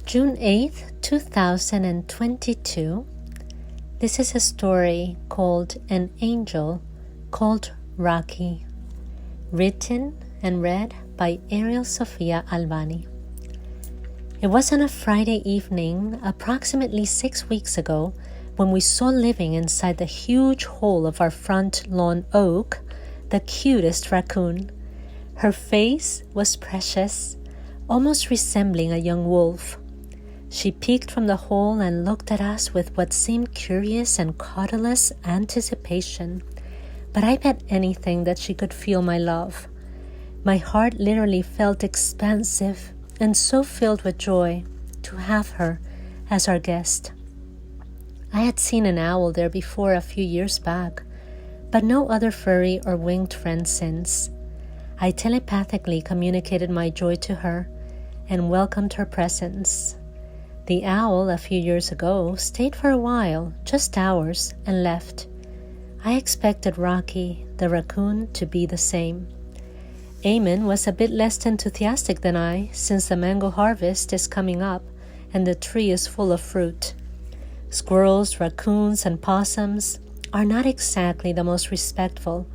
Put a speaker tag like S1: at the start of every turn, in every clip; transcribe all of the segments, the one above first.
S1: June 8th, 2022. This is a story called An Angel Called Raki, written and read by Ariel Sofia Albani. It was on a Friday evening, approximately 6 weeks ago, when we saw living inside the huge hole of our front lawn oak the cutest raccoon. Her face was precious, almost resembling a young wolf. She peeked from the hole and looked at us with what seemed curious and cautelous anticipation, but I bet anything that she could feel my love. My heart literally felt expansive and so filled with joy to have her as our guest. I had seen an owl there before a few years back, but no other furry or winged friend since. I telepathically communicated my joy to her and welcomed her presence. The owl, a few years ago, stayed for a while, just hours, and left. I expected Raki, the raccoon, to be the same. Eamon was a bit less enthusiastic than I, since the mango harvest is coming up and the tree is full of fruit. Squirrels, raccoons, and possums are not exactly the most respectful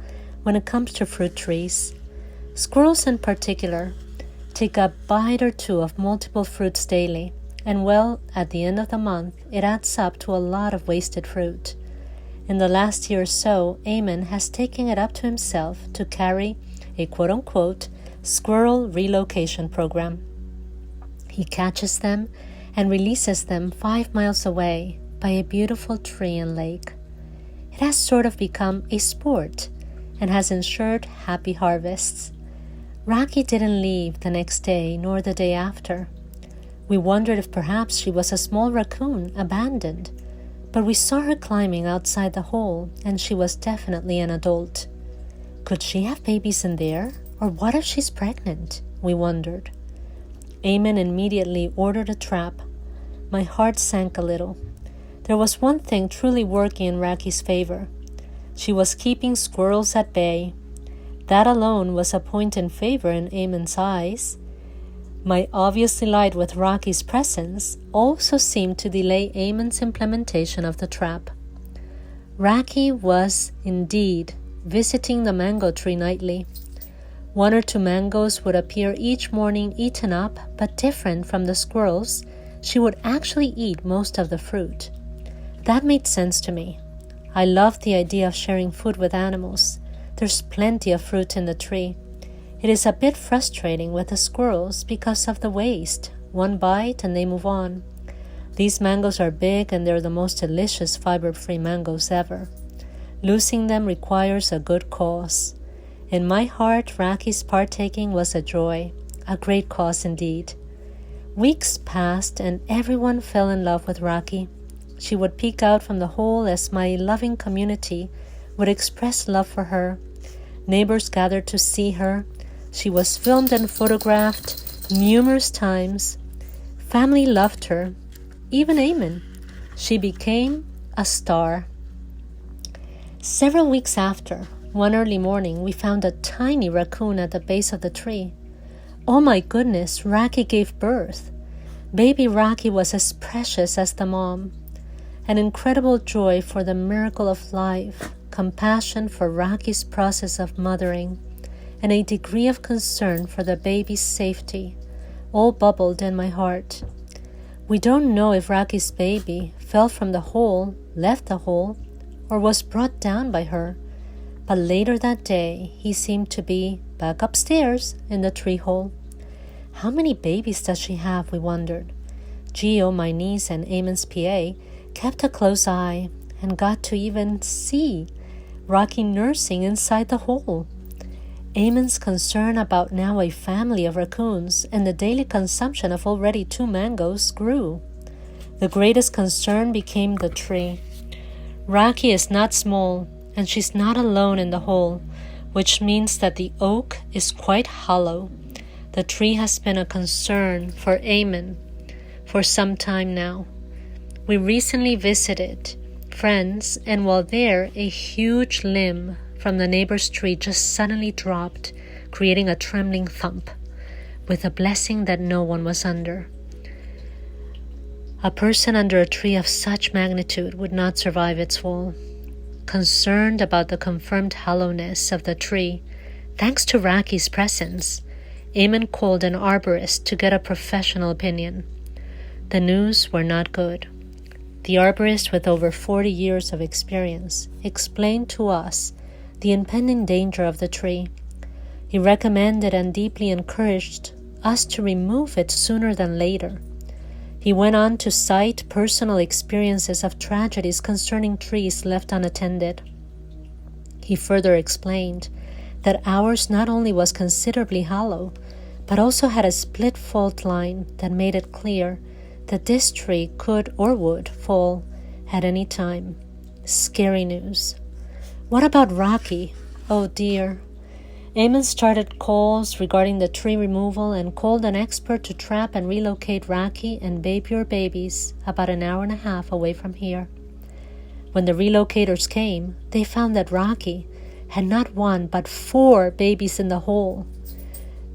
S1: when it comes to fruit trees. Squirrels in particular take a bite or two of multiple fruits daily, and well, at the end of the month, it adds up to a lot of wasted fruit. In the last year or so, Eamon has taken it up to himself to carry a quote-unquote squirrel relocation program. He catches them and releases them 5 miles away by a beautiful tree and lake. It has sort of become a sport and has ensured happy harvests. Raki didn't leave the next day nor the day after. We wondered if perhaps she was a small raccoon abandoned, but we saw her climbing outside the hole and she was definitely an adult. Could she have babies in there? Or what if she's pregnant? We wondered. Eamon immediately ordered a trap. My heart sank a little. There was one thing truly working in Raki's favor. She was keeping squirrels at bay. That alone was a point in favor in Eamon's eyes. My obvious delight with Raki's presence also seemed to delay Eamon's implementation of the trap. Raki was, indeed, visiting the mango tree nightly. 1 or 2 mangoes would appear each morning eaten up, but different from the squirrels, she would actually eat most of the fruit. That made sense to me. I loved the idea of sharing food with animals. There's plenty of fruit in the tree. It is a bit frustrating with the squirrels because of the waste. One bite and they move on. These mangoes are big and they're the most delicious fiber-free mangoes ever. Losing them requires a good cause. In my heart, Raki's partaking was a joy, a great cause indeed. Weeks passed and everyone fell in love with Raki. She would peek out from the hole as my loving community would express love for her. Neighbors gathered to see her. She was filmed and photographed numerous times. Family loved her, even Eamon. She became a star. Several weeks after, one early morning, we found a tiny raccoon at the base of the tree. Oh my goodness, Raki gave birth. Baby Raki was as precious as the mom. An incredible joy for the miracle of life, compassion for Raki's process of mothering, and a degree of concern for the baby's safety, all bubbled in my heart. We don't know if Raki's baby fell from the hole, left the hole, or was brought down by her, but later that day he seemed to be back upstairs in the tree hole. How many babies does she have, we wondered. Gio, my niece and Eamon's PA, kept a close eye and got to even see Raki nursing inside the hole. Eamon's concern about now a family of raccoons and the daily consumption of already 2 mangoes grew. The greatest concern became the tree. Raki is not small, and she's not alone in the hole, which means that the oak is quite hollow. The tree has been a concern for Eamon for some time now. We recently visited friends, and while there, a huge limb from the neighbor's tree just suddenly dropped, creating a trembling thump, with a blessing that no one was under. A person under a tree of such magnitude would not survive its fall. Concerned about the confirmed hollowness of the tree, thanks to Raki's presence, Eamon called an arborist to get a professional opinion. The news were not good. The arborist, with over 40 years of experience, explained to us the impending danger of the tree. He recommended and deeply encouraged us to remove it sooner than later. He went on to cite personal experiences of tragedies concerning trees left unattended. He further explained that ours not only was considerably hollow, but also had a split fault line that made it clear that this tree could or would fall at any time. Scary news. What about Raki? Oh dear. Eamon started calls regarding the tree removal and called an expert to trap and relocate Raki and baby or babies about an hour and a half away from here. When the relocators came, they found that Raki had not one but 4 babies in the hole.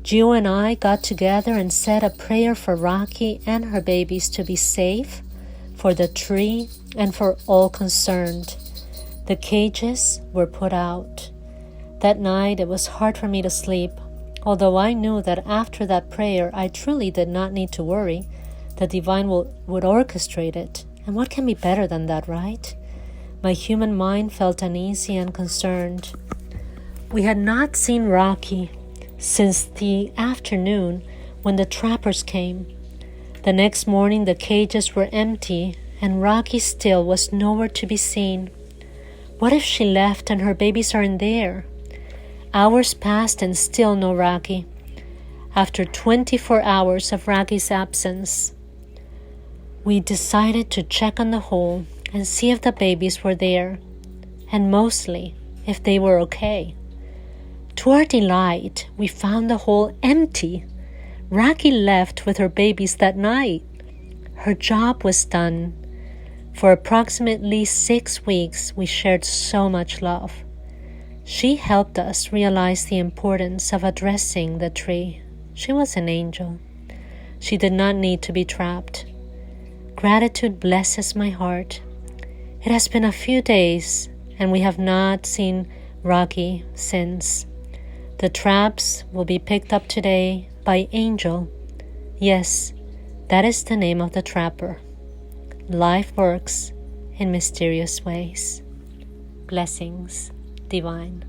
S1: Gio and I got together and said a prayer for Raki and her babies to be safe, for the tree, and for all concerned. The cages were put out. That night it was hard for me to sleep, although I knew that after that prayer I truly did not need to worry. The divine would orchestrate it, and what can be better than that, right? My human mind felt uneasy and concerned. We had not seen Raki since the afternoon when the trappers came. The next morning the cages were empty and Raki still was nowhere to be seen. What if she left and her babies are in there? Hours passed and still no Raki. After 24 hours of Raki's absence, we decided to check on the hole and see if the babies were there, and mostly if they were okay. To our delight, we found the hole empty. Raki left with her babies that night. Her job was done. For approximately 6 weeks, we shared so much love. She helped us realize the importance of addressing the tree. She was an angel. She did not need to be trapped. Gratitude blesses my heart. It has been a few days, and we have not seen Raki since. The traps will be picked up today by Angel. Yes, that is the name of the trapper. Life works in mysterious ways. Blessings, divine.